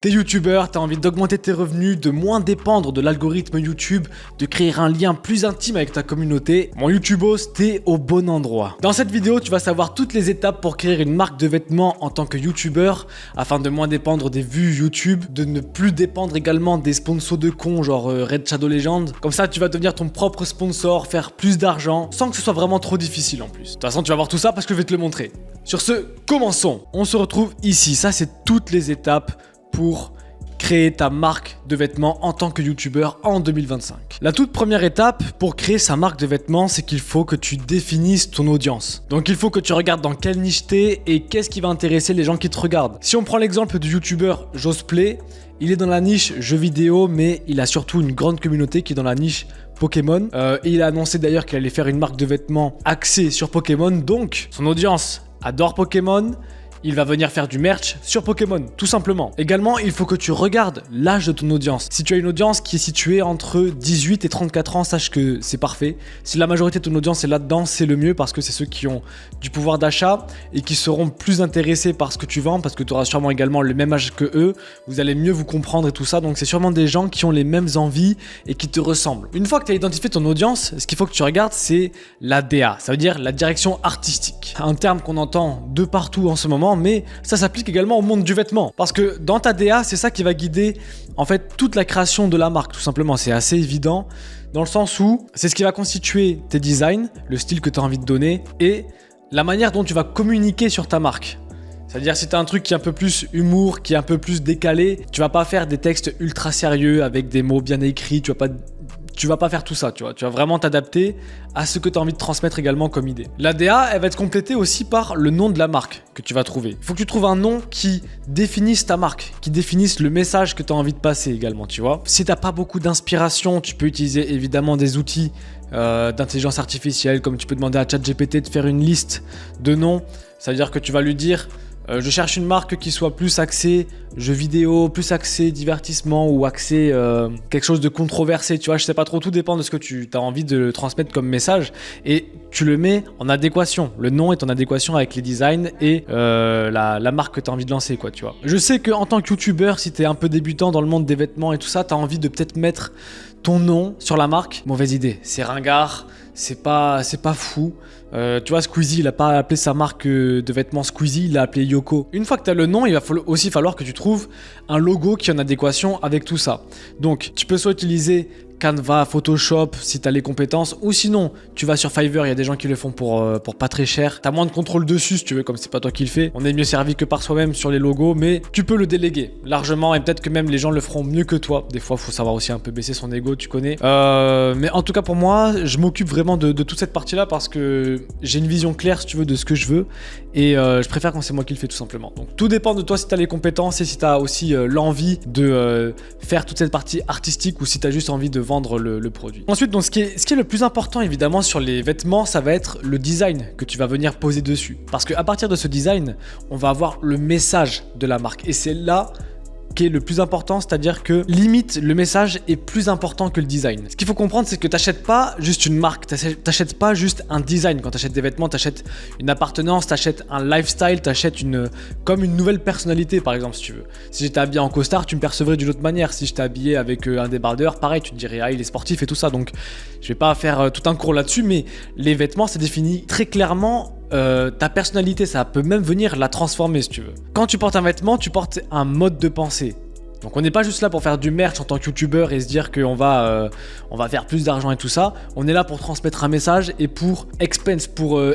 T'es youtubeur, t'as envie d'augmenter tes revenus, de moins dépendre de l'algorithme YouTube, de créer un lien plus intime avec ta communauté. Mon YouTubos, t'es au bon endroit. Dans cette vidéo, tu vas savoir toutes les étapes pour créer une marque de vêtements en tant que youtubeur, afin de moins dépendre des vues YouTube, de ne plus dépendre également des sponsors de cons genre Red Shadow Legend. Comme ça, tu vas devenir ton propre sponsor, faire plus d'argent, sans que ce soit vraiment trop difficile en plus. De toute façon, tu vas voir tout ça parce que je vais te le montrer. Sur ce, commençons. On se retrouve ici. Ça, c'est toutes les étapes pour créer ta marque de vêtements en tant que youtubeur en 2025. La toute première étape pour créer sa marque de vêtements, c'est qu'il faut que tu définisses ton audience. Donc il faut que tu regardes dans quelle niche t'es et qu'est-ce qui va intéresser les gens qui te regardent. Si on prend l'exemple du youtubeur Josplay, il est dans la niche jeux vidéo, mais il a surtout une grande communauté qui est dans la niche Pokémon. Et il a annoncé d'ailleurs qu'il allait faire une marque de vêtements axée sur Pokémon, donc son audience adore Pokémon. Il va venir faire du merch sur Pokémon, tout simplement. Également, il faut que tu regardes l'âge de ton audience. Si tu as une audience qui est située entre 18 et 34 ans, sache que c'est parfait. Si la majorité de ton audience est là-dedans, c'est le mieux parce que c'est ceux qui ont du pouvoir d'achat et qui seront plus intéressés par ce que tu vends parce que tu auras sûrement également le même âge que eux. Vous allez mieux vous comprendre et tout ça. Donc c'est sûrement des gens qui ont les mêmes envies et qui te ressemblent. Une fois que tu as identifié ton audience, ce qu'il faut que tu regardes, c'est la DA. Ça veut dire la direction artistique. Un terme qu'on entend de partout en ce moment, mais ça s'applique également au monde du vêtement. Parce que dans ta DA, c'est ça qui va guider en fait toute la création de la marque, tout simplement. C'est assez évident dans le sens où c'est ce qui va constituer tes designs, le style que tu as envie de donner et la manière dont tu vas communiquer sur ta marque. C'est-à-dire si tu as un truc qui est un peu plus humour, qui est un peu plus décalé, tu vas pas faire des textes ultra sérieux avec des mots bien écrits, tu vas pas faire tout ça, tu vas vraiment t'adapter à ce que tu as envie de transmettre également comme idée. La DA, elle va être complétée aussi par le nom de la marque que tu vas trouver. Il faut que tu trouves un nom qui définisse ta marque, qui définisse le message que tu as envie de passer également, tu vois. Si tu n'as pas beaucoup d'inspiration, tu peux utiliser évidemment des outils d'intelligence artificielle, comme tu peux demander à ChatGPT de faire une liste de noms. Ça veut dire que tu vas lui dire je cherche une marque qui soit plus axée jeux vidéo, plus axée divertissement ou axée quelque chose de controversé, tu vois, je sais pas trop, tout dépend de ce que tu as envie de transmettre comme message et tu le mets en adéquation. Le nom est en adéquation avec les designs et la marque que tu as envie de lancer, quoi, tu vois. Je sais qu'en tant que youtubeur, si tu es un peu débutant dans le monde des vêtements et tout ça, tu as envie de peut-être mettre ton nom sur la marque. Mauvaise idée, c'est ringard, c'est pas fou. Tu vois, Squeezie, il a pas appelé sa marque de vêtements Squeezie, il l'a appelé Yoko. Une fois que tu as le nom, il va aussi falloir que tu trouves un logo qui est en adéquation avec tout ça. Donc, tu peux soit utiliser Canva, Photoshop si tu as les compétences, ou sinon tu vas sur Fiverr, il y a des gens qui le font pour pas très cher. Tu as moins de contrôle dessus si tu veux, comme c'est pas toi qui le fais. On est mieux servi que par soi-même sur les logos, mais tu peux le déléguer largement et peut-être que même les gens le feront mieux que toi. Des fois, il faut savoir aussi un peu baisser son ego, tu connais. Mais en tout cas pour moi, je m'occupe vraiment de toute cette partie-là parce que j'ai une vision claire si tu veux de ce que je veux et je préfère quand c'est moi qui le fais tout simplement. Donc tout dépend de toi si tu as les compétences et si tu as aussi l'envie de faire toute cette partie artistique ou si tu as juste envie de vendre le produit. Ensuite, donc, ce qui est le plus important évidemment sur les vêtements, ça va être le design que tu vas venir poser dessus. Parce qu'à partir de ce design, on va avoir le message de la marque. Et c'est là qui est le plus important, c'est-à-dire que limite le message est plus important que le design. Ce qu'il faut comprendre, c'est que tu n'achètes pas juste une marque, tu n'achètes pas juste un design. Quand tu achètes des vêtements, tu achètes une appartenance, tu achètes un lifestyle, tu achètes comme une nouvelle personnalité par exemple si tu veux. Si j'étais habillé en costard, tu me percevrais d'une autre manière. Si j'étais habillé avec un débardeur, pareil, tu te dirais ah il est sportif et tout ça. Donc je vais pas faire tout un cours là-dessus, mais les vêtements, c'est défini très clairement. Ta personnalité, ça peut même venir la transformer si tu veux. Quand tu portes un vêtement, tu portes un mode de pensée. Donc on n'est pas juste là pour faire du merch en tant que youtubeur et se dire qu'on va faire plus d'argent et tout ça. On est là pour transmettre un message et pour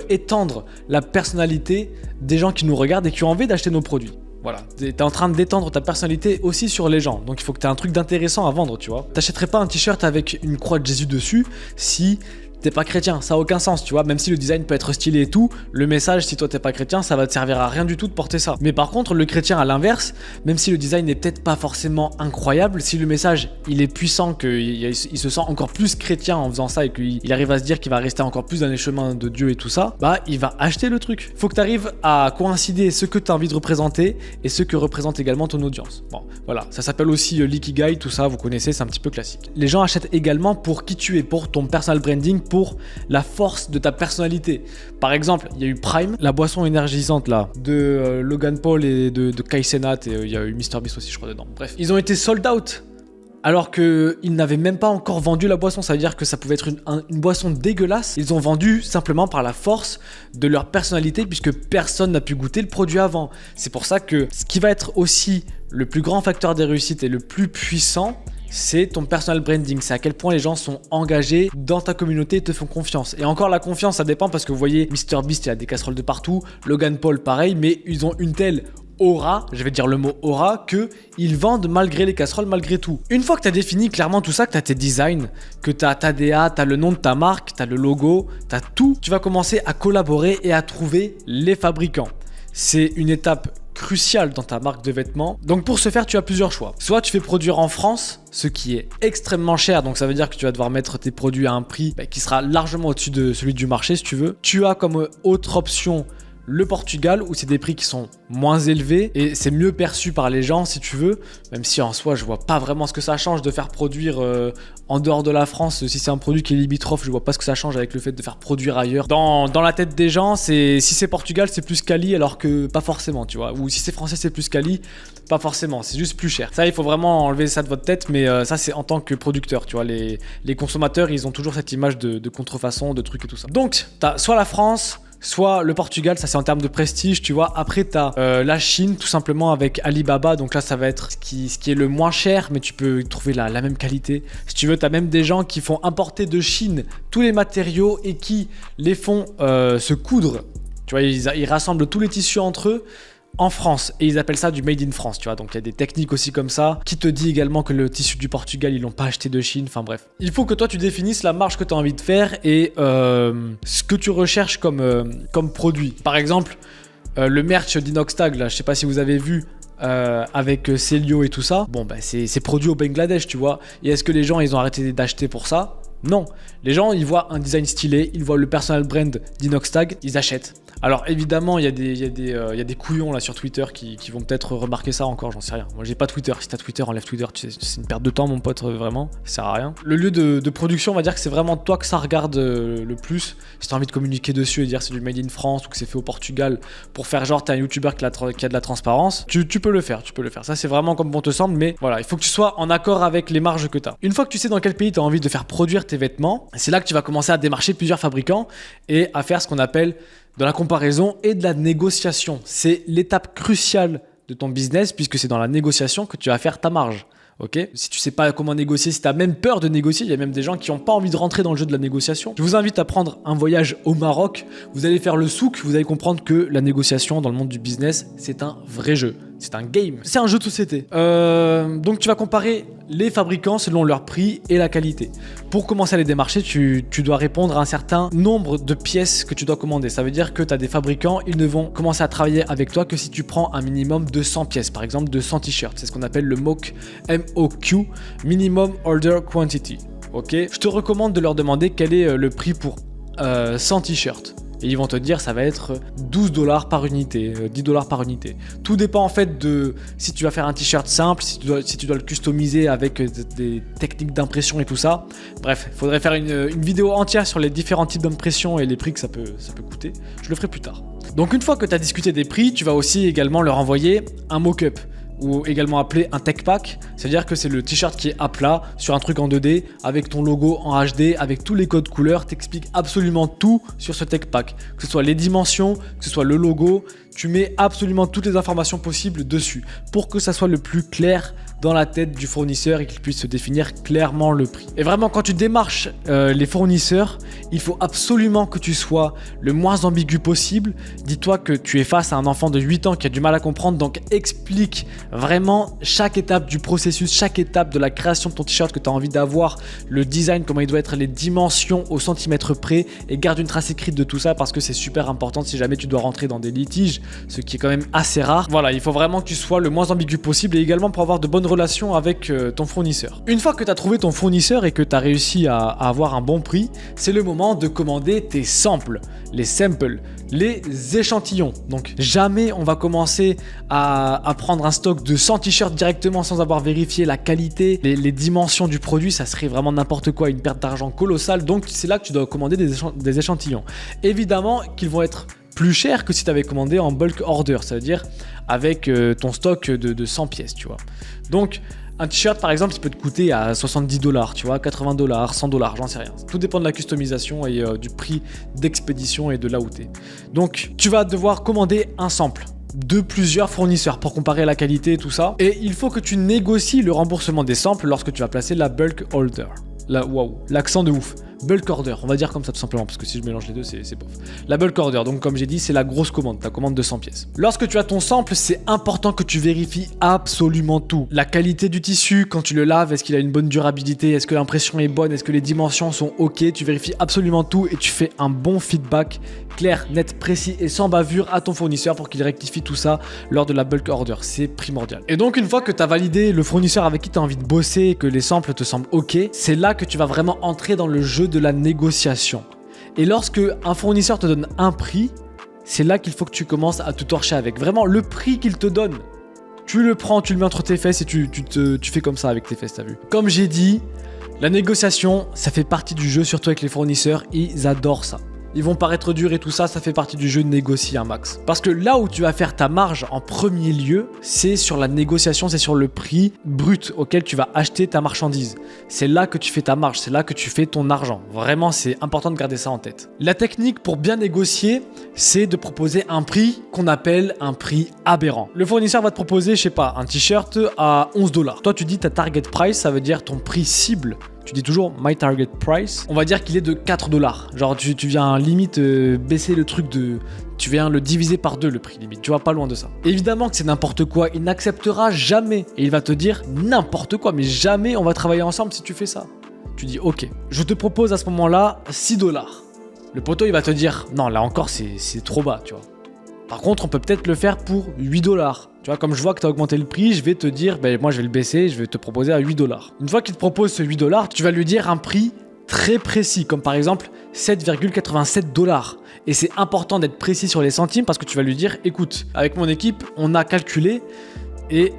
étendre la personnalité des gens qui nous regardent et qui ont envie d'acheter nos produits. Voilà, t'es en train d'étendre ta personnalité aussi sur les gens. Donc il faut que t'aies un truc d'intéressant à vendre, tu vois. T'achèterais pas un t-shirt avec une croix de Jésus dessus si t'es pas chrétien, ça a aucun sens, tu vois. Même si le design peut être stylé et tout, le message, si toi t'es pas chrétien, ça va te servir à rien du tout de porter ça. Mais par contre, le chrétien à l'inverse, même si le design n'est peut-être pas forcément incroyable, si le message il est puissant, qu'il se sent encore plus chrétien en faisant ça et qu'il arrive à se dire qu'il va rester encore plus dans les chemins de Dieu et tout ça, bah il va acheter le truc. Faut que t'arrives à coïncider ce que t'as envie de représenter et ce que représente également ton audience. Bon, voilà, ça s'appelle aussi l'ikigai, tout ça, vous connaissez, c'est un petit peu classique. Les gens achètent également pour qui tu es, pour ton personal branding, pour la force de ta personnalité. Par exemple, il y a eu Prime, la boisson énergisante là, de Logan Paul et de Kai Cenat, et il y a eu MrBeast aussi, je crois, dedans. Bref, ils ont été sold out. Alors qu'ils n'avaient même pas encore vendu la boisson, ça veut dire que ça pouvait être une boisson dégueulasse. Ils ont vendu simplement par la force de leur personnalité, puisque personne n'a pu goûter le produit avant. C'est pour ça que ce qui va être aussi le plus grand facteur des réussites et le plus puissant, c'est ton personal branding. C'est à quel point les gens sont engagés dans ta communauté et te font confiance. Et encore, la confiance, ça dépend, parce que vous voyez, MrBeast, il y a des casseroles de partout, Logan Paul pareil, mais ils ont une telle aura, je vais dire le mot aura, que ils vendent malgré les casseroles, malgré tout. Une fois que tu as défini clairement tout ça, que tu as tes designs, que tu as ta DA, tu as le nom de ta marque, tu as le logo, tu as tout, tu vas commencer à collaborer et à trouver les fabricants. C'est une étape cruciale dans ta marque de vêtements. Donc pour ce faire, tu as plusieurs choix. Soit tu fais produire en France, ce qui est extrêmement cher, donc ça veut dire que tu vas devoir mettre tes produits à un prix qui sera largement au-dessus de celui du marché si tu veux. Tu as comme autre option le Portugal, où c'est des prix qui sont moins élevés et c'est mieux perçu par les gens si tu veux, même si en soi je vois pas vraiment ce que ça change de faire produire en dehors de la France. Si c'est un produit qui est limitrophe, je vois pas ce que ça change avec le fait de faire produire ailleurs. Dans la tête des gens, si c'est Portugal, c'est plus quali, alors que pas forcément, tu vois. Ou si c'est français, c'est plus quali, pas forcément, c'est juste plus cher. Ça, il faut vraiment enlever ça de votre tête, mais ça c'est en tant que producteur, tu vois. Les consommateurs, ils ont toujours cette image de contrefaçon, de trucs et tout ça. Donc t'as soit la France, soit le Portugal, ça c'est en termes de prestige, tu vois. Après, tu as la Chine, tout simplement avec Alibaba. Donc là, ça va être ce qui est le moins cher, mais tu peux trouver la même qualité. Si tu veux, tu as même des gens qui font importer de Chine tous les matériaux et qui les font se coudre. Tu vois, ils rassemblent tous les tissus entre eux en France, et ils appellent ça du made in France, tu vois. Donc il y a des techniques aussi comme ça, qui te dit également que le tissu du Portugal, ils l'ont pas acheté de Chine, enfin bref. Il faut que toi tu définisses la marge que tu as envie de faire et ce que tu recherches comme produit. Par exemple, le merch d'Inoxtag, là, je sais pas si vous avez vu, avec Celio et tout ça, bon bah c'est produit au Bangladesh, tu vois. Et est-ce que les gens ils ont arrêté d'acheter pour ça? Non. Les gens ils voient un design stylé, ils voient le personal brand d'Inoxtag, ils achètent. Alors évidemment, il y a des couillons là sur Twitter qui vont peut-être remarquer ça encore, j'en sais rien. Moi j'ai pas Twitter, si t'as Twitter, enlève Twitter, c'est une perte de temps mon pote, vraiment, ça sert à rien. Le lieu de production, on va dire que c'est vraiment toi que ça regarde le plus. Si t'as envie de communiquer dessus et dire c'est du made in France ou que c'est fait au Portugal pour faire genre t'es un youtubeur qui a de la transparence, tu peux le faire, Ça c'est vraiment comme bon te semble, mais voilà, il faut que tu sois en accord avec les marges que t'as. Une fois que tu sais dans quel pays t'as envie de faire produire tes vêtements, c'est là que tu vas commencer à démarcher plusieurs fabricants et à faire ce qu'on appelle de la comparaison et de la négociation. C'est l'étape cruciale de ton business, puisque c'est dans la négociation que tu vas faire ta marge. Ok, si tu sais pas comment négocier, si tu as même peur de négocier, il y a même des gens qui n'ont pas envie de rentrer dans le jeu de la négociation. Je vous invite à prendre un voyage au Maroc. Vous allez faire le souk, vous allez comprendre que la négociation dans le monde du business, c'est un vrai jeu. C'est un game. C'est un jeu de société. Donc tu vas comparer les fabricants selon leur prix et la qualité. Pour commencer à les démarcher, tu dois répondre à un certain nombre de pièces que tu dois commander. Ça veut dire que tu as des fabricants, ils ne vont commencer à travailler avec toi que si tu prends un minimum de 100 pièces. Par exemple, de 100 t-shirts. C'est ce qu'on appelle le MOQ, M-O-Q, Minimum Order Quantity. Ok. Je te recommande de leur demander quel est le prix pour 100 t-shirts. Et ils vont te dire ça va être $12 par unité, $10 par unité. Tout dépend en fait de si tu vas faire un t-shirt simple, si tu dois le customiser avec des techniques d'impression et tout ça. Bref, il faudrait faire une vidéo entière sur les différents types d'impression et les prix que ça peut coûter. Je le ferai plus tard. Donc une fois que tu as discuté des prix, tu vas aussi également leur envoyer un mock-up, ou également appelé un tech pack, c'est-à-dire que c'est le t-shirt qui est à plat sur un truc en 2D avec ton logo en HD, avec tous les codes couleurs, t'expliques absolument tout sur ce tech pack, que ce soit les dimensions, que ce soit le logo, tu mets absolument toutes les informations possibles dessus pour que ça soit le plus clair dans la tête du fournisseur et qu'il puisse se définir clairement le prix. Et vraiment, quand tu démarches les fournisseurs, il faut absolument que tu sois le moins ambigu possible. Dis-toi que tu es face à un enfant de 8 ans qui a du mal à comprendre, donc explique vraiment chaque étape du processus, chaque étape de la création de ton t-shirt que tu as envie d'avoir, le design, comment il doit être, les dimensions au centimètre près, et garde une trace écrite de tout ça parce que c'est super important si jamais tu dois rentrer dans des litiges, ce qui est quand même assez rare. Voilà, il faut vraiment que tu sois le moins ambigu possible et également pour avoir de bonnes relation avec ton fournisseur. Une fois que tu as trouvé ton fournisseur et que tu as réussi à avoir un bon prix, c'est le moment de commander tes samples, les échantillons. Donc jamais on va commencer à prendre un stock de 100 t-shirts directement sans avoir vérifié la qualité, les dimensions du produit, ça serait vraiment n'importe quoi, une perte d'argent colossale. Donc c'est là que tu dois commander des échantillons. Évidemment qu'ils vont être plus chers que si tu avais commandé en bulk order, ça veut dire avec ton stock de 100 pièces, tu vois. Donc un t-shirt par exemple, il peut te coûter à 70 $, tu vois, 80 $, 100 $, j'en sais rien. Tout dépend de la customisation et du prix d'expédition et de là où t'es. Donc tu vas devoir commander un sample de plusieurs fournisseurs pour comparer la qualité et tout ça. Et il faut que tu négocies le remboursement des samples lorsque tu vas placer la bulk order. Waouh, l'accent de ouf. Bulk order, on va dire comme ça tout simplement, parce que si je mélange les deux, c'est bof. La bulk order, donc comme j'ai dit, c'est la grosse commande, ta commande de 100 pièces. Lorsque tu as ton sample, c'est important que tu vérifies absolument tout. La qualité du tissu, quand tu le laves, est-ce qu'il a une bonne durabilité, est-ce que l'impression est bonne, est-ce que les dimensions sont ok, tu vérifies absolument tout et tu fais un bon feedback clair, net, précis et sans bavure à ton fournisseur pour qu'il rectifie tout ça lors de la bulk order, c'est primordial. Et donc une fois que tu as validé le fournisseur avec qui tu as envie de bosser et que les samples te semblent ok, c'est là que tu vas vraiment entrer dans le jeu de la négociation. Et lorsque un fournisseur te donne un prix, c'est là qu'il faut que tu commences à te torcher avec. Vraiment, le prix qu'il te donne, tu le prends, tu le mets entre tes fesses et tu fais comme ça avec tes fesses, t'as vu. Comme j'ai dit, la négociation, ça fait partie du jeu, surtout avec les fournisseurs, ils adorent ça. Ils vont paraître durs et tout ça, ça fait partie du jeu de négocier un max. Parce que là où tu vas faire ta marge en premier lieu, c'est sur la négociation, c'est sur le prix brut auquel tu vas acheter ta marchandise. C'est là que tu fais ta marge, c'est là que tu fais ton argent. Vraiment, c'est important de garder ça en tête. La technique pour bien négocier, c'est de proposer un prix qu'on appelle un prix aberrant. Le fournisseur va te proposer, je sais pas, un t-shirt à 11 $. Toi, tu dis ta target price, ça veut dire ton prix cible. Tu dis toujours my target price. On va dire qu'il est de 4 $. Genre tu viens limite baisser le truc de... Tu viens le diviser par 2 le prix limite. Tu vas pas loin de ça. Évidemment que c'est n'importe quoi. Il n'acceptera jamais. Et il va te dire n'importe quoi. Mais jamais on va travailler ensemble si tu fais ça. Tu dis ok. Je te propose à ce moment-là 6 $. Le poteau il va te dire non là encore c'est trop bas tu vois. Par contre on peut peut-être le faire pour 8 $. Tu vois, comme je vois que tu as augmenté le prix, je vais te dire, moi je vais le baisser, je vais te proposer à 8 $. Une fois qu'il te propose ce 8 $, tu vas lui dire un prix très précis, comme par exemple 7,87 $. Et c'est important d'être précis sur les centimes parce que tu vas lui dire, écoute, avec mon équipe, on a calculé et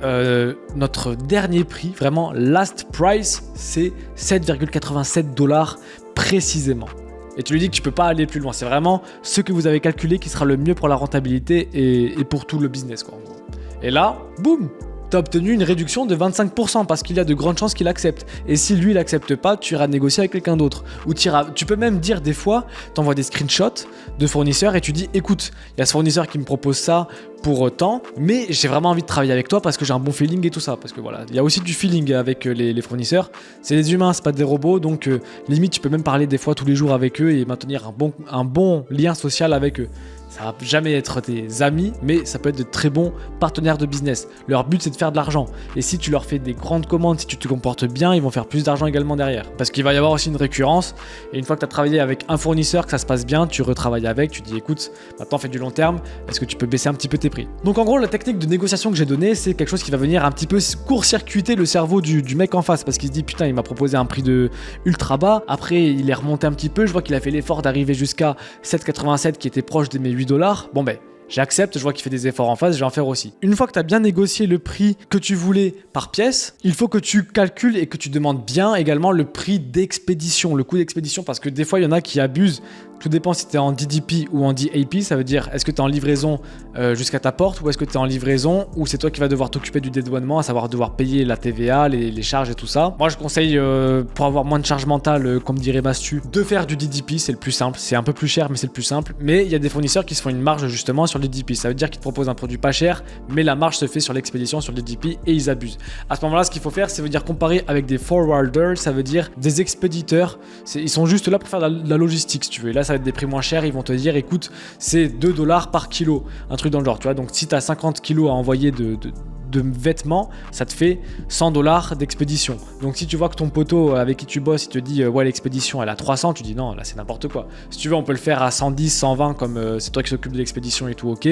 notre dernier prix, vraiment last price, c'est 7,87 $ précisément. Et tu lui dis que tu peux pas aller plus loin. C'est vraiment ce que vous avez calculé qui sera le mieux pour la rentabilité et pour tout le business, quoi, en gros. Et là, boum, tu as obtenu une réduction de 25% parce qu'il y a de grandes chances qu'il accepte. Et si lui, il accepte pas, tu iras négocier avec quelqu'un d'autre. Ou tu peux même dire des fois, tu envoies des screenshots de fournisseurs et tu dis, écoute, il y a ce fournisseur qui me propose ça pour tant, mais j'ai vraiment envie de travailler avec toi parce que j'ai un bon feeling et tout ça. Parce que voilà, il y a aussi du feeling avec les fournisseurs. C'est des humains, c'est pas des robots. Donc limite, tu peux même parler des fois tous les jours avec eux et maintenir un bon lien social avec eux. Ça va jamais être tes amis, mais ça peut être de très bons partenaires de business. Leur but, c'est de faire de l'argent. Et si tu leur fais des grandes commandes, si tu te comportes bien, ils vont faire plus d'argent également derrière. Parce qu'il va y avoir aussi une récurrence. Et une fois que tu as travaillé avec un fournisseur, que ça se passe bien, tu retravailles avec, tu dis écoute, maintenant on fait du long terme, est-ce que tu peux baisser un petit peu tes prix? Donc en gros, la technique de négociation que j'ai donnée, c'est quelque chose qui va venir un petit peu court-circuiter le cerveau du mec en face. Parce qu'il se dit putain, il m'a proposé un prix de ultra bas. Après, il est remonté un petit peu. Je vois qu'il a fait l'effort d'arriver jusqu'à 7,87 qui était proche de mes 8 $. Bon ben, j'accepte, je vois qu'il fait des efforts en face, je vais en faire aussi. Une fois que tu as bien négocié le prix que tu voulais par pièce, il faut que tu calcules et que tu demandes bien également le prix d'expédition, le coût d'expédition, parce que des fois, il y en a qui abusent. Tout dépend si tu es en DDP ou en DAP, ça veut dire est-ce que tu es en livraison jusqu'à ta porte ou est-ce que tu es en livraison ou c'est toi qui vas devoir t'occuper du dédouanement, à savoir devoir payer la TVA, les charges et tout ça. Moi je conseille pour avoir moins de charge mentale, comme dirait Mastu, de faire du DDP, c'est le plus simple, c'est un peu plus cher mais c'est le plus simple. Mais il y a des fournisseurs qui se font une marge justement sur le DDP, ça veut dire qu'ils te proposent un produit pas cher mais la marge se fait sur l'expédition, sur le DDP et ils abusent. À ce moment-là, ce qu'il faut faire, ça veut dire comparer avec des forwarders, ça veut dire des expéditeurs, ils sont juste là pour faire la logistique si tu veux. Et là, ça va être des prix moins chers, ils vont te dire écoute, c'est 2 $ par kilo, un truc dans le genre, tu vois. Donc si tu as 50 kilos à envoyer de de vêtements, ça te fait 100 $ d'expédition. Donc si tu vois que ton poteau avec qui tu bosses, il te dit ouais l'expédition elle a 300, tu dis non là c'est n'importe quoi. Si tu veux on peut le faire à 110, 120 comme c'est toi qui s'occupe de l'expédition et tout, ok.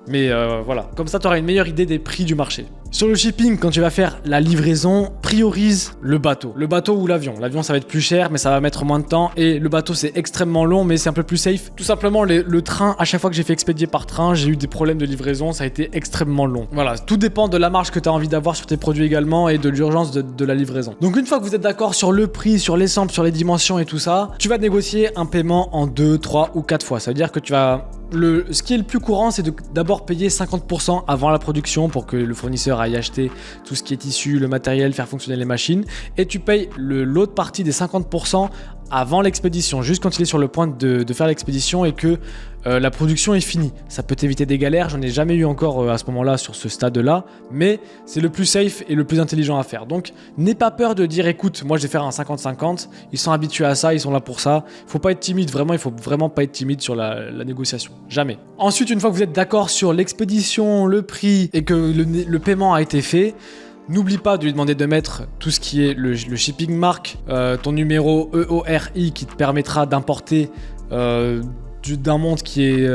Mais voilà, comme ça tu auras une meilleure idée des prix du marché. Sur le shipping, quand tu vas faire la livraison, priorise le bateau. Le bateau ou l'avion. L'avion ça va être plus cher mais ça va mettre moins de temps, et le bateau c'est extrêmement long mais c'est un peu plus safe. Tout simplement le train, à chaque fois que j'ai fait expédier par train, j'ai eu des problèmes de livraison, ça a été extrêmement long. Voilà, tout dépend de la marge que tu as envie d'avoir sur tes produits également et de l'urgence de la livraison. Donc une fois que vous êtes d'accord sur le prix, sur les samples, sur les dimensions et tout ça, tu vas négocier un paiement en 2, 3 ou 4 fois. Ça veut dire que tu vas... Ce qui est le plus courant, c'est d'abord payer 50% avant la production pour que le fournisseur aille acheter tout ce qui est issu, le matériel, faire fonctionner les machines, et tu payes l'autre partie des 50% avant l'expédition, juste quand il est sur le point de faire l'expédition et que la production est finie. Ça peut t'éviter des galères, j'en ai jamais eu encore à ce moment-là sur ce stade-là, mais c'est le plus safe et le plus intelligent à faire. Donc n'aie pas peur de dire écoute, moi je vais faire un 50-50, ils sont habitués à ça, ils sont là pour ça. Faut pas être timide, vraiment, il faut vraiment pas être timide sur la négociation, jamais. Ensuite, une fois que vous êtes d'accord sur l'expédition, le prix et que le paiement a été fait, n'oublie pas de lui demander de mettre tout ce qui est le shipping mark, ton numéro EORI qui te permettra d'importer d'un monde qui est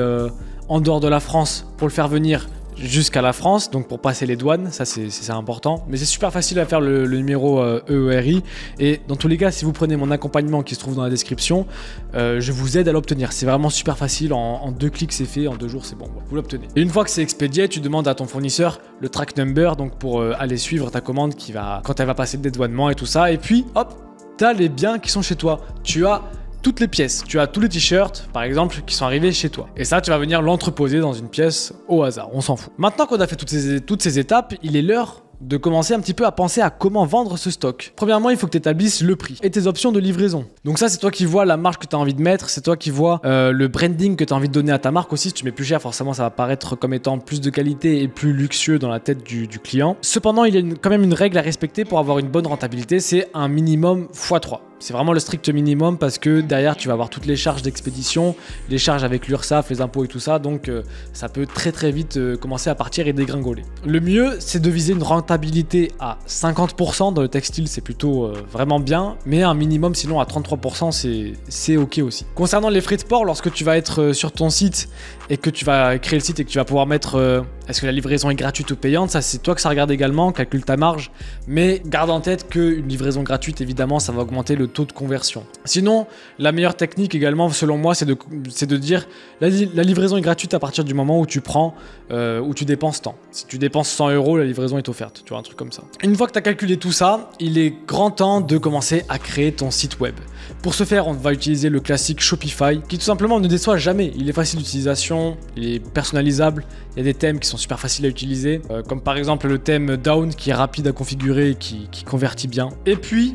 en dehors de la France pour le faire venir jusqu'à la France, donc pour passer les douanes, ça c'est important. Mais c'est super facile à faire le numéro EORI, et dans tous les cas, si vous prenez mon accompagnement qui se trouve dans la description, je vous aide à l'obtenir. C'est vraiment super facile, en 2 clics c'est fait, en 2 jours c'est bon, vous l'obtenez. Et une fois que c'est expédié, tu demandes à ton fournisseur le track number, donc pour aller suivre ta commande quand elle va passer le dédouanement et tout ça, et puis hop, t'as les biens qui sont chez toi. Tu as toutes les pièces, tu as tous les t-shirts par exemple qui sont arrivés chez toi, et ça tu vas venir l'entreposer dans une pièce au hasard, on s'en fout. Maintenant qu'on a fait toutes ces étapes, il est l'heure de commencer un petit peu à penser à comment vendre ce stock. Premièrement, il faut que tu établisses le prix et tes options de livraison. Donc ça, c'est toi qui vois la marge que tu as envie de mettre, c'est toi qui vois le branding que tu as envie de donner à ta marque aussi. Si tu mets plus cher, forcément, ça va paraître comme étant plus de qualité et plus luxueux dans la tête du client. Cependant, il y a quand même une règle à respecter pour avoir une bonne rentabilité, c'est un minimum x3. C'est vraiment le strict minimum parce que derrière, tu vas avoir toutes les charges d'expédition, les charges avec l'URSSAF, les impôts et tout ça. Donc, ça peut très vite commencer à partir et dégringoler. Le mieux, c'est de viser une rentabilité à 50%. Dans le textile, c'est plutôt vraiment bien. Mais un minimum, sinon à 33%, c'est ok aussi. Concernant les frais de port, lorsque tu vas être sur ton site et que tu vas créer le site et que tu vas pouvoir mettre est-ce que la livraison est gratuite ou payante, ça c'est toi que ça regarde également, calcule ta marge. Mais garde en tête qu'une livraison gratuite, évidemment, ça va augmenter le taux de conversion. Sinon, la meilleure technique également, selon moi, c'est de dire la livraison est gratuite à partir du moment où tu prends, où tu dépenses tant. Si tu dépenses 100 €, la livraison est offerte, tu vois, un truc comme ça. Une fois que tu as calculé tout ça, il est grand temps de commencer à créer ton site web. Pour ce faire, on va utiliser le classique Shopify, qui tout simplement ne déçoit jamais. Il est facile d'utilisation, il est personnalisable, il y a des thèmes qui sont super faciles à utiliser, comme par exemple le thème Down qui est rapide à configurer et qui convertit bien. Et puis,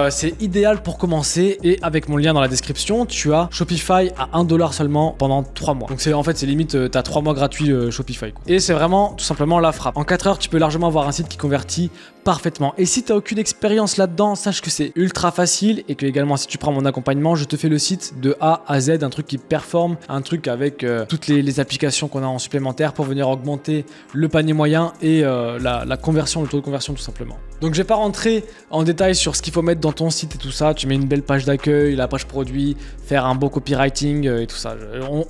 c'est idéal pour commencer, et avec mon lien dans la description, tu as Shopify à 1 $ seulement pendant 3 mois. Donc c'est limite, tu as 3 mois gratuits Shopify, quoi. Et c'est vraiment tout simplement la frappe. En 4 heures, tu peux largement avoir un site qui convertit parfaitement. Et si tu n'as aucune expérience là-dedans, sache que c'est ultra facile, et que également si tu prends mon accompagnement, je te fais le site de A à Z, un truc qui performe, un truc avec toutes les applications qu'on a en supplémentaire pour venir augmenter le panier moyen et la conversion, le taux de conversion tout simplement. Donc je vais pas rentrer en détail sur ce qu'il faut mettre dans ton site et tout ça. Tu mets une belle page d'accueil, la page produit, faire un beau copywriting et tout ça.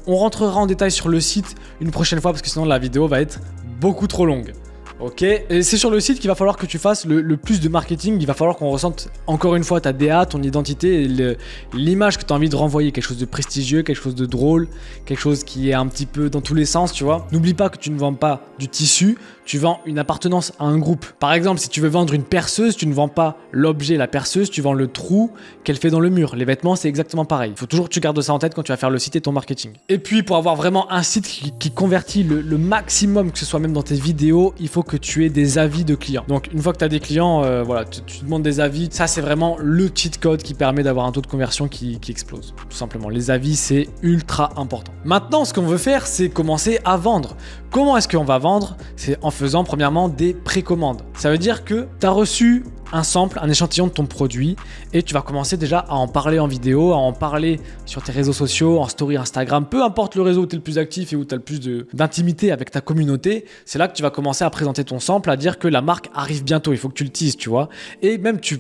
On rentrera en détail sur le site une prochaine fois parce que sinon la vidéo va être beaucoup trop longue. Ok, et c'est sur le site qu'il va falloir que tu fasses le plus de marketing. Il va falloir qu'on ressente encore une fois ta DA, ton identité et l'image que tu as envie de renvoyer. Quelque chose de prestigieux, quelque chose de drôle, quelque chose qui est un petit peu dans tous les sens, tu vois. N'oublie pas que tu ne vends pas du tissu, tu vends une appartenance à un groupe. Par exemple, si tu veux vendre une perceuse, tu ne vends pas l'objet, la perceuse, tu vends le trou qu'elle fait dans le mur. Les vêtements, c'est exactement pareil. Il faut toujours que tu gardes ça en tête quand tu vas faire le site et ton marketing. Et puis, pour avoir vraiment un site qui convertit le maximum, que ce soit même dans tes vidéos, il faut que tu aies des avis de clients. Donc, une fois que tu as des clients, voilà, tu demandes des avis. Ça, c'est vraiment le cheat code qui permet d'avoir un taux de conversion qui explose. Tout simplement, les avis, c'est ultra important. Maintenant, ce qu'on veut faire, c'est commencer à vendre. Comment est-ce qu'on va vendre? C'est en faisant premièrement des précommandes. Ça veut dire que tu as reçu un sample, un échantillon de ton produit et tu vas commencer déjà à en parler en vidéo, à en parler sur tes réseaux sociaux, en story Instagram, peu importe le réseau où tu es le plus actif et où tu as le plus d'intimité avec ta communauté, c'est là que tu vas commencer à présenter ton sample, à dire que la marque arrive bientôt, il faut que tu le teases, tu vois. Et même tu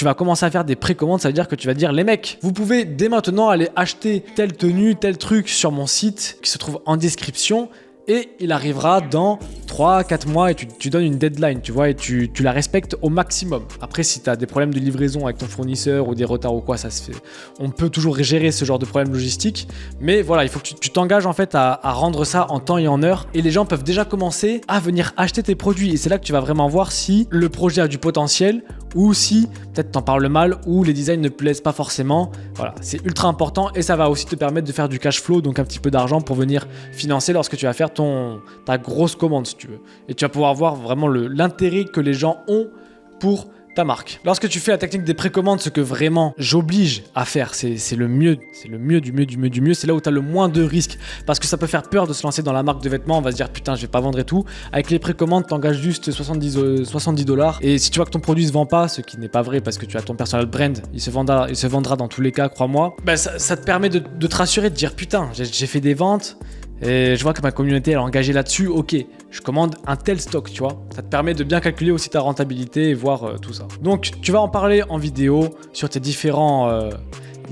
vas commencer à faire des précommandes, ça veut dire que tu vas dire les mecs, vous pouvez dès maintenant aller acheter telle tenue, tel truc sur mon site qui se trouve en description. Et il arrivera dans 3-4 mois et tu donnes une deadline, tu vois, et tu la respectes au maximum. Après, si tu as des problèmes de livraison avec ton fournisseur ou des retards ou quoi, ça se fait. On peut toujours gérer ce genre de problème logistique. Mais voilà, il faut que tu t'engages en fait à rendre ça en temps et en heure. Et les gens peuvent déjà commencer à venir acheter tes produits. Et c'est là que tu vas vraiment voir si le projet a du potentiel ou si peut-être t'en parles mal ou les designs ne plaisent pas forcément. Voilà, c'est ultra important et ça va aussi te permettre de faire du cash flow, donc un petit peu d'argent pour venir financer lorsque tu vas faire ta grosse commande si tu veux. Et tu vas pouvoir voir vraiment l'intérêt que les gens ont pour ta marque. Lorsque tu fais la technique des précommandes, ce que vraiment j'oblige à faire, c'est le mieux, c'est le mieux du mieux du mieux du mieux, c'est là où tu as le moins de risques parce que ça peut faire peur de se lancer dans la marque de vêtements, on va se dire putain je vais pas vendre et tout. Avec les précommandes, t'engages juste 70 $ et si tu vois que ton produit se vend pas, ce qui n'est pas vrai parce que tu as ton personal brand, il se vendra dans tous les cas, crois-moi, ben ça te permet de te rassurer, de dire putain j'ai fait des ventes. Et je vois que ma communauté elle est engagée là-dessus, ok, je commande un tel stock, tu vois. Ça te permet de bien calculer aussi ta rentabilité et voir tout ça. Donc tu vas en parler en vidéo sur tes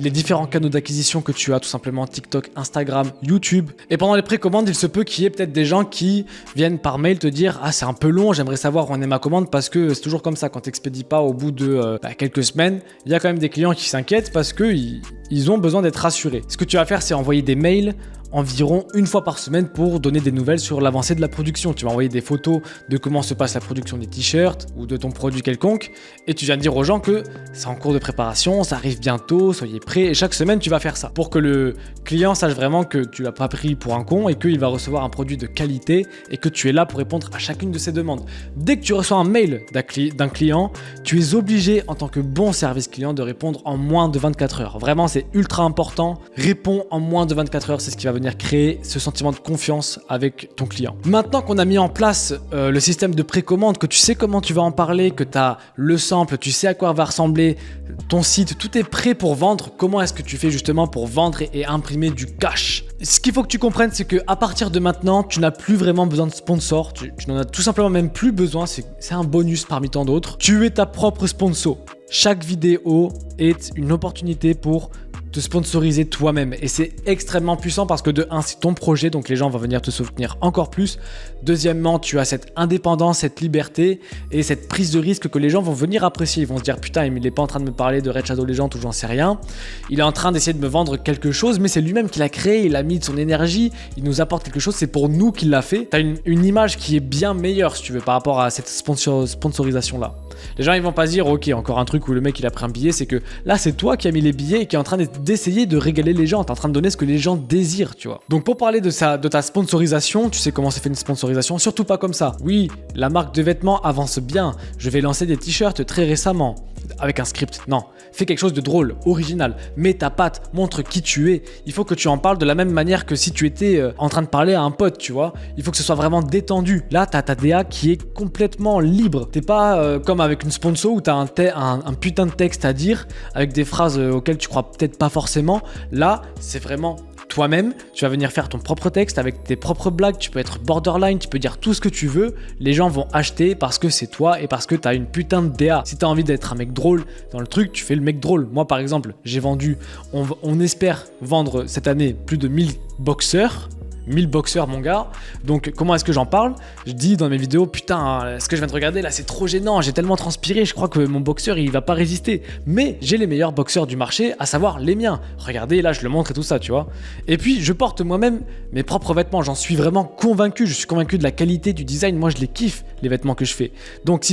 les différents canaux d'acquisition que tu as, tout simplement TikTok, Instagram, YouTube. Et pendant les précommandes, il se peut qu'il y ait peut-être des gens qui viennent par mail te dire « Ah, c'est un peu long, j'aimerais savoir où en est ma commande » parce que c'est toujours comme ça, quand tu n'expédies pas au bout de quelques semaines, il y a quand même des clients qui s'inquiètent parce qu'ils ont besoin d'être rassurés. Ce que tu vas faire, c'est envoyer des mails environ une fois par semaine pour donner des nouvelles sur l'avancée de la production. Tu vas envoyer des photos de comment se passe la production des t-shirts ou de ton produit quelconque et tu viens dire aux gens que c'est en cours de préparation, ça arrive bientôt, soyez prêts et chaque semaine tu vas faire ça pour que le client sache vraiment que tu l'as pas pris pour un con et qu'il va recevoir un produit de qualité et que tu es là pour répondre à chacune de ses demandes. Dès que tu reçois un mail d'un client, tu es obligé en tant que bon service client de répondre en moins de 24 heures. Vraiment, c'est ultra important. Réponds en moins de 24 heures, c'est ce qui va venir créer ce sentiment de confiance avec ton client. Maintenant qu'on a mis en place le système de précommande, que tu sais comment tu vas en parler, que tu as le sample, tu sais à quoi va ressembler ton site, tout est prêt pour vendre. Comment est-ce que tu fais justement pour vendre et imprimer du cash? Ce qu'il faut que tu comprennes, c'est qu'à partir de maintenant, tu n'as plus vraiment besoin de sponsor. Tu n'en as tout simplement même plus besoin. C'est un bonus parmi tant d'autres. Tu es ta propre sponsor. Chaque vidéo est une opportunité pour te sponsoriser toi-même et c'est extrêmement puissant parce que de un, c'est ton projet, donc les gens vont venir te soutenir encore plus. Deuxièmement, tu as cette indépendance, cette liberté et cette prise de risque que les gens vont venir apprécier. Ils vont se dire putain, il n'est pas en train de me parler de Raid Shadow Legends ou j'en sais rien. Il est en train d'essayer de me vendre quelque chose, mais c'est lui-même qui l'a créé, il a mis de son énergie, il nous apporte quelque chose, c'est pour nous qu'il l'a fait. Tu as une image qui est bien meilleure si tu veux par rapport à cette sponsorisation là. Les gens ils vont pas se dire ok, encore un truc où le mec il a pris un billet, c'est que là c'est toi qui as mis les billets et qui est en train d'essayer de régaler les gens, t'es en train de donner ce que les gens désirent, tu vois. Donc pour parler de ta sponsorisation, tu sais comment c'est fait une sponsorisation, surtout pas comme ça. Oui, la marque de vêtements avance bien, je vais lancer des t-shirts très récemment, avec un script, non. Fais quelque chose de drôle, original, mets ta patte, montre qui tu es. Il faut que tu en parles de la même manière que si tu étais en train de parler à un pote, tu vois. Il faut que ce soit vraiment détendu. Là, t'as ta DA qui est complètement libre. T'es pas comme avec une sponsor où t'as un putain de texte à dire avec des phrases auxquelles tu crois peut-être pas forcément. Là, c'est vraiment toi-même, tu vas venir faire ton propre texte avec tes propres blagues, tu peux être borderline, tu peux dire tout ce que tu veux, les gens vont acheter parce que c'est toi et parce que t'as une putain de DA. Si t'as envie d'être un mec drôle dans le truc, tu fais le mec drôle. Moi par exemple, j'ai vendu, on espère vendre cette année plus de 1000 boxeurs. 1000 boxeurs mon gars, donc comment est-ce que j'en parle? Je dis dans mes vidéos putain ce que je viens de regarder là c'est trop gênant, j'ai tellement transpiré, je crois que mon boxeur il va pas résister, mais j'ai les meilleurs boxeurs du marché, à savoir les miens, regardez là je le montre et tout ça tu vois. Et puis je porte moi-même mes propres vêtements, j'en suis vraiment convaincu, je suis convaincu de la qualité du design, moi je les kiffe les vêtements que je fais. Donc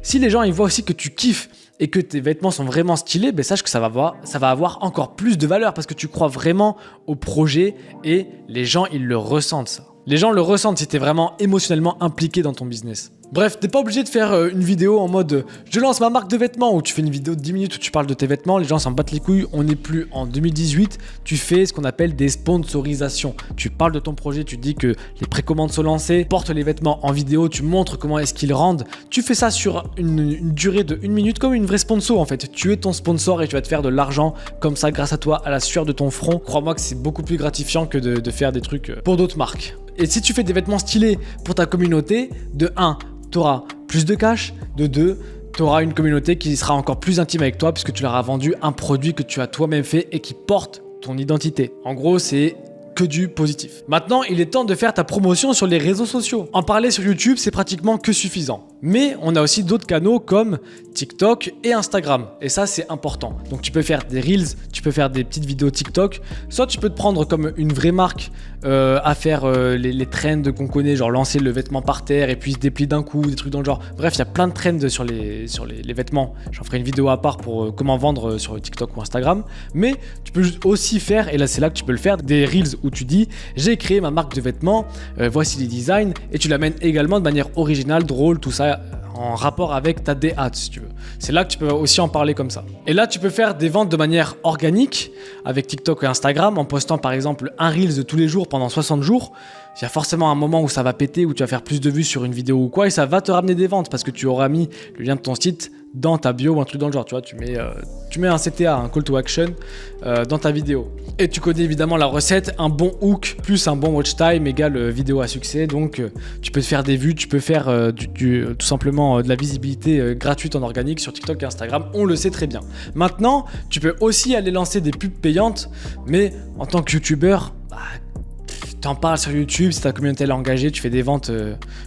si les gens ils voient aussi que tu kiffes et que tes vêtements sont vraiment stylés, ben sache que ça va avoir encore plus de valeur parce que tu crois vraiment au projet et les gens ils le ressentent ça. Les gens le ressentent si tu es vraiment émotionnellement impliqué dans ton business. Bref, t'es pas obligé de faire une vidéo en mode je lance ma marque de vêtements, où tu fais une vidéo de 10 minutes où tu parles de tes vêtements, les gens s'en battent les couilles, on n'est plus en 2018, tu fais ce qu'on appelle des sponsorisations. Tu parles de ton projet, tu dis que les précommandes sont lancées, porte les vêtements en vidéo, tu montres comment est-ce qu'ils rendent. Tu fais ça sur une durée de 1 minute comme une vraie sponsor en fait. Tu es ton sponsor et tu vas te faire de l'argent comme ça grâce à toi, à la sueur de ton front. Crois-moi que c'est beaucoup plus gratifiant que de faire des trucs pour d'autres marques. Et si tu fais des vêtements stylés pour ta communauté, de 1, tu auras plus de cash, de 2, tu auras une communauté qui sera encore plus intime avec toi puisque tu leur as vendu un produit que tu as toi-même fait et qui porte ton identité. En gros, c'est que du positif. Maintenant, il est temps de faire ta promotion sur les réseaux sociaux. En parler sur YouTube, c'est pratiquement que suffisant. Mais on a aussi d'autres canaux comme TikTok et Instagram. Et ça, c'est important. Donc tu peux faire des Reels, tu peux faire des petites vidéos TikTok. Soit tu peux te prendre comme une vraie marque à faire les trends qu'on connaît, genre lancer le vêtement par terre et puis se déplier d'un coup, des trucs dans le genre. Bref, il y a plein de trends sur les vêtements. J'en ferai une vidéo à part pour comment vendre sur TikTok ou Instagram. Mais tu peux aussi faire, et là c'est là que tu peux le faire, des Reels où tu dis j'ai créé ma marque de vêtements, voici les designs, et tu l'amènes également de manière originale, drôle, tout ça en rapport avec ta DA si tu veux. C'est là que tu peux aussi en parler comme ça. Et là tu peux faire des ventes de manière organique avec TikTok et Instagram en postant par exemple un Reels de tous les jours pendant 60 jours. Il y a forcément un moment où ça va péter, où tu vas faire plus de vues sur une vidéo ou quoi, et ça va te ramener des ventes parce que tu auras mis le lien de ton site dans ta bio ou un truc dans le genre, tu vois, tu mets un CTA, un call to action dans ta vidéo. Et tu connais évidemment la recette, un bon hook plus un bon watch time égale vidéo à succès, donc tu peux te faire des vues, tu peux faire tout simplement de la visibilité gratuite en organique sur TikTok et Instagram, on le sait très bien. Maintenant, tu peux aussi aller lancer des pubs payantes, mais en tant que youtubeur, t'en parles sur YouTube, si ta communauté est engagée, tu fais des ventes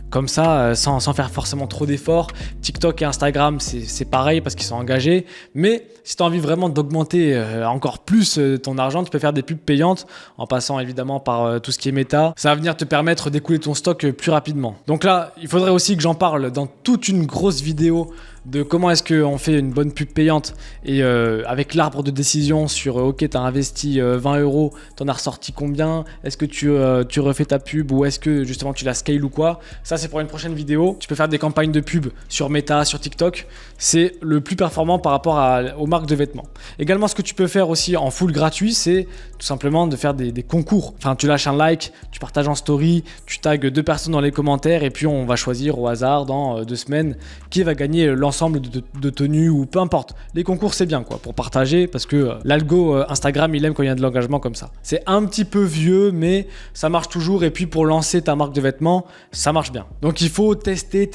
comme ça, sans faire forcément trop d'efforts. TikTok et Instagram, c'est pareil parce qu'ils sont engagés. Mais si tu as envie vraiment d'augmenter encore plus ton argent, tu peux faire des pubs payantes en passant évidemment par tout ce qui est méta. Ça va venir te permettre d'écouler ton stock plus rapidement. Donc là, il faudrait aussi que j'en parle dans toute une grosse vidéo de comment est-ce qu'on fait une bonne pub payante et avec l'arbre de décision sur ok, tu as investi 20 €, tu en as ressorti combien, est-ce que tu refais ta pub ou est-ce que justement tu la scales ou quoi. Ça c'est pour une prochaine vidéo. Tu peux faire des campagnes de pub sur Meta, sur TikTok, c'est le plus performant par rapport aux marques de vêtements. Également, ce que tu peux faire aussi en full gratuit, c'est tout simplement de faire des concours. Enfin, tu lâches un like, tu partages en story, tu tags 2 personnes dans les commentaires et puis on va choisir au hasard dans 2 semaines qui va gagner l'ensemble de tenues ou peu importe. Les concours c'est bien quoi pour partager parce que l'algo Instagram il aime quand il y a de l'engagement comme ça. C'est un petit peu vieux mais ça marche toujours et puis pour lancer ta marque de vêtements ça marche bien. Donc il faut tester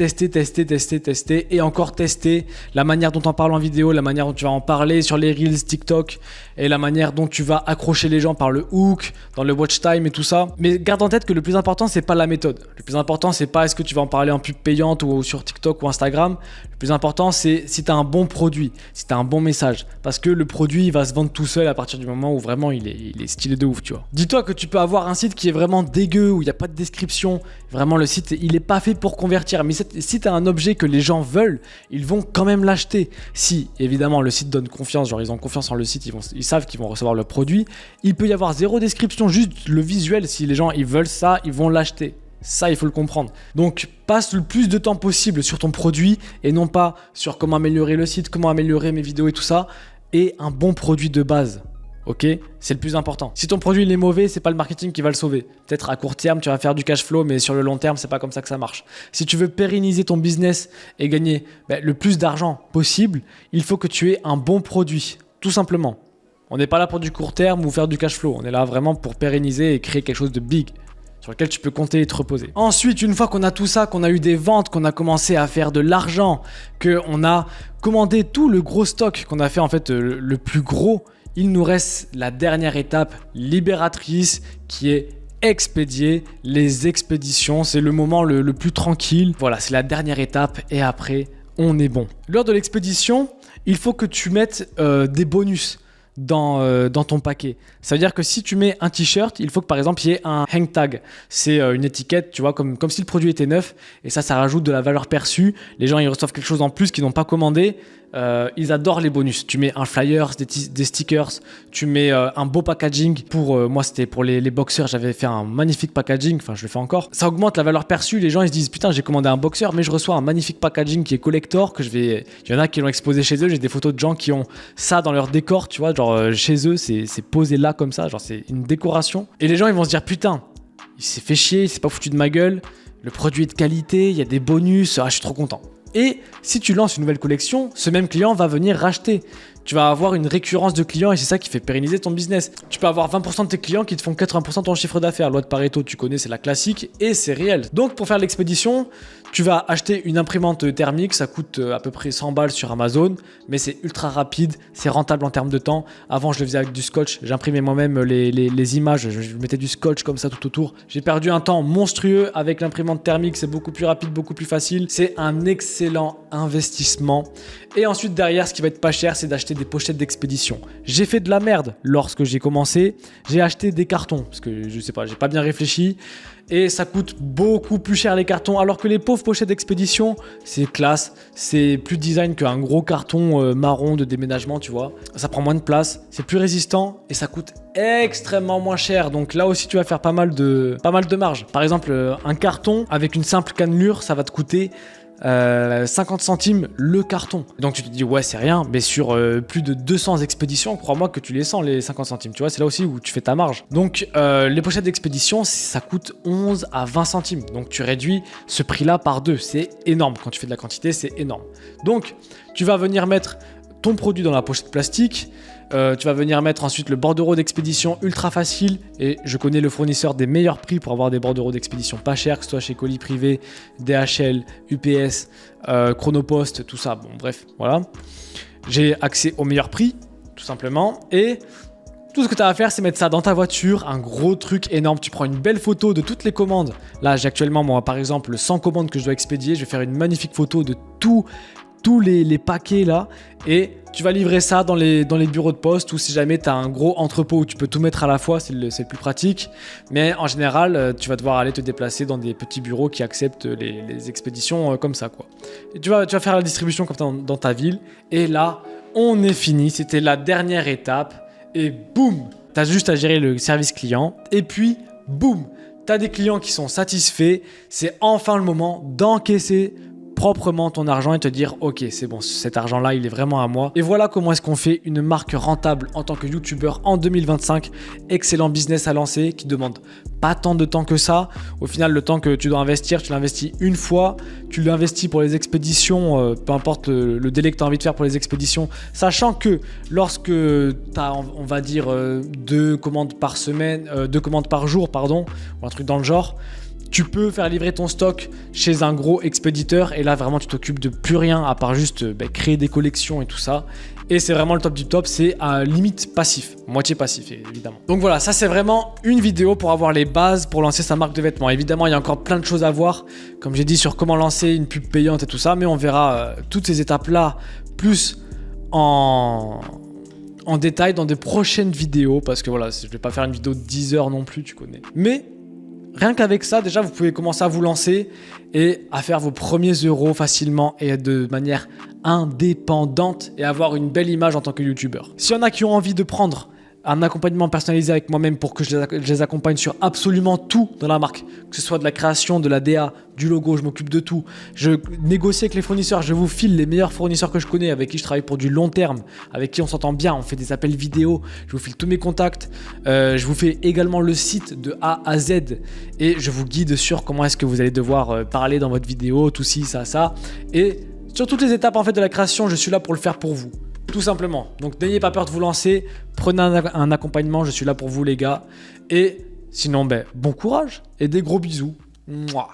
et encore tester la manière dont on parle en vidéo, la manière dont tu vas en parler sur les Reels TikTok et la manière dont tu vas accrocher les gens par le hook, dans le watch time et tout ça. Mais garde en tête que le plus important c'est pas la méthode. Le plus important c'est pas est-ce que tu vas en parler en pub payante ou sur TikTok ou Instagram. Le plus important c'est si tu as un bon produit, si tu as un bon message. Parce que le produit il va se vendre tout seul à partir du moment où vraiment il est stylé de ouf, tu vois. Dis-toi que tu peux avoir un site qui est vraiment dégueu, où il n'y a pas de description. Vraiment le site il est pas fait pour convertir. Mais si tu as un objet que les gens veulent, ils vont quand même l'acheter. Si évidemment le site donne confiance, genre ils ont confiance en le site, ils savent qu'ils vont recevoir le produit. Il peut y avoir 0 description, juste le visuel. Si les gens ils veulent ça, ils vont l'acheter. Ça, il faut le comprendre. Donc, passe le plus de temps possible sur ton produit et non pas sur comment améliorer le site, comment améliorer mes vidéos et tout ça. Et un bon produit de base. Ok, c'est le plus important. Si ton produit il est mauvais, c'est pas le marketing qui va le sauver. Peut-être à court terme, tu vas faire du cash flow, mais sur le long terme, c'est pas comme ça que ça marche. Si tu veux pérenniser ton business et gagner le plus d'argent possible, il faut que tu aies un bon produit. Tout simplement. On n'est pas là pour du court terme ou faire du cash flow. On est là vraiment pour pérenniser et créer quelque chose de big, sur lequel tu peux compter et te reposer. Ensuite, une fois qu'on a tout ça, qu'on a eu des ventes, qu'on a commencé à faire de l'argent, qu'on a commandé tout le gros stock, qu'on a fait en fait le plus gros, il nous reste la dernière étape libératrice qui est expédier. Les expéditions, c'est le moment le plus tranquille. Voilà, c'est la dernière étape et après, on est bon. Lors de l'expédition, il faut que tu mettes des bonus dans ton paquet. Ça veut dire que si tu mets un t-shirt, il faut que par exemple il y ait un hang tag. C'est une étiquette, tu vois, comme si le produit était neuf et ça rajoute de la valeur perçue. Les gens ils reçoivent quelque chose en plus qu'ils n'ont pas commandé. ils adorent les bonus. Tu mets un flyer, des stickers, tu mets un beau packaging. Pour moi, c'était pour les boxeurs, j'avais fait un magnifique packaging, enfin je le fais encore. Ça augmente la valeur perçue, les gens ils se disent putain, j'ai commandé un boxeur, mais je reçois un magnifique packaging qui est collector, que je vais... Il y en a qui l'ont exposé chez eux, j'ai des photos de gens qui ont ça dans leur décor, tu vois, genre chez eux, c'est posé là comme ça, genre c'est une décoration. Et les gens ils vont se dire putain, il s'est fait chier, il s'est pas foutu de ma gueule, le produit est de qualité, il y a des bonus, je suis trop content. Et si tu lances une nouvelle collection, ce même client va venir racheter. Tu vas avoir une récurrence de clients et c'est ça qui fait pérenniser ton business. Tu peux avoir 20% de tes clients qui te font 80% de ton chiffre d'affaires. Loi de Pareto, tu connais, c'est la classique et c'est réel. Donc pour faire l'expédition, tu vas acheter une imprimante thermique, ça coûte à peu près 100 balles sur Amazon, mais c'est ultra rapide, c'est rentable en termes de temps. Avant, je le faisais avec du scotch, j'imprimais moi-même les images, je mettais du scotch comme ça tout autour. J'ai perdu un temps monstrueux avec l'imprimante thermique, c'est beaucoup plus rapide, beaucoup plus facile. C'est un excellent investissement. Et ensuite, derrière, ce qui va être pas cher, c'est d'acheter des pochettes d'expédition. J'ai fait de la merde lorsque j'ai commencé. J'ai acheté des cartons parce que je sais pas, j'ai pas bien réfléchi. Et ça coûte beaucoup plus cher les cartons, alors que les pauvres pochettes d'expédition, c'est classe, c'est plus design qu'un gros carton marron de déménagement, tu vois. Ça prend moins de place, c'est plus résistant et ça coûte extrêmement moins cher. Donc là aussi, tu vas faire pas mal de marge. Par exemple, un carton avec une simple cannelure, ça va te coûter 50 centimes le carton. Donc tu te dis ouais c'est rien, mais sur plus de 200 expéditions, crois-moi que tu les sens les 50 centimes, tu vois, c'est là aussi où tu fais ta marge. Donc les pochettes d'expédition, ça coûte 11 à 20 centimes, donc tu réduis ce prix là par 2, c'est énorme, quand tu fais de la quantité c'est énorme. Donc tu vas venir mettre ton produit dans la pochette plastique. Tu vas venir mettre ensuite le bordereau d'expédition ultra facile et je connais le fournisseur des meilleurs prix pour avoir des bordereaux d'expédition pas chers, que ce soit chez Colis Privé, DHL, UPS, Chronopost, tout ça. Bon bref, voilà. J'ai accès au meilleur prix, tout simplement. Et tout ce que tu as à faire, c'est mettre ça dans ta voiture, un gros truc énorme. Tu prends une belle photo de toutes les commandes. Là, j'ai actuellement, moi, par exemple, 100 commandes que je dois expédier. Je vais faire une magnifique photo de tous les paquets là et tu vas livrer ça dans les bureaux de poste ou si jamais tu as un gros entrepôt où tu peux tout mettre à la fois, c'est le plus pratique. Mais en général, tu vas devoir aller te déplacer dans des petits bureaux qui acceptent les expéditions comme ça, quoi. Et tu vas faire la distribution comme dans ta ville. Et là, on est fini. C'était la dernière étape. Et boum, tu as juste à gérer le service client. Et puis, boum, tu as des clients qui sont satisfaits. C'est enfin le moment d'encaisser proprement ton argent et te dire ok c'est bon, cet argent là il est vraiment à moi. Et voilà comment est-ce qu'on fait une marque rentable en tant que youtubeur en 2025. Excellent business à lancer qui demande pas tant de temps que ça. Au final le temps que tu dois investir, tu l'investis une fois, tu l'investis pour les expéditions, peu importe le délai que tu as envie de faire pour les expéditions, sachant que lorsque tu as on va dire 2 commandes par semaine, 2 commandes par jour pardon, ou un truc dans le genre, tu peux faire livrer ton stock chez un gros expéditeur et là vraiment tu t'occupes de plus rien à part juste créer des collections et tout ça. Et c'est vraiment le top du top, c'est à limite passif, moitié passif évidemment. Donc voilà, ça c'est vraiment une vidéo pour avoir les bases pour lancer sa marque de vêtements. Évidemment, il y a encore plein de choses à voir, comme j'ai dit sur comment lancer une pub payante et tout ça, mais on verra toutes ces étapes-là plus en détail dans de prochaines vidéos parce que voilà, je vais pas faire une vidéo de 10 heures non plus, tu connais. Mais rien qu'avec ça, déjà, vous pouvez commencer à vous lancer et à faire vos premiers euros facilement et de manière indépendante et avoir une belle image en tant que youtubeur. S'il y en a qui ont envie de prendre un accompagnement personnalisé avec moi-même pour que je les accompagne sur absolument tout dans la marque, que ce soit de la création, de la DA, du logo, je m'occupe de tout. Je négocie avec les fournisseurs, je vous file les meilleurs fournisseurs que je connais, avec qui je travaille pour du long terme, avec qui on s'entend bien, on fait des appels vidéo, je vous file tous mes contacts, je vous fais également le site de A à Z et je vous guide sur comment est-ce que vous allez devoir parler dans votre vidéo, tout ci, ça. Et sur toutes les étapes en fait de la création, je suis là pour le faire pour vous. Tout simplement. Donc n'ayez pas peur de vous lancer, prenez un accompagnement, je suis là pour vous les gars. Et sinon, bon courage et des gros bisous. Mouah.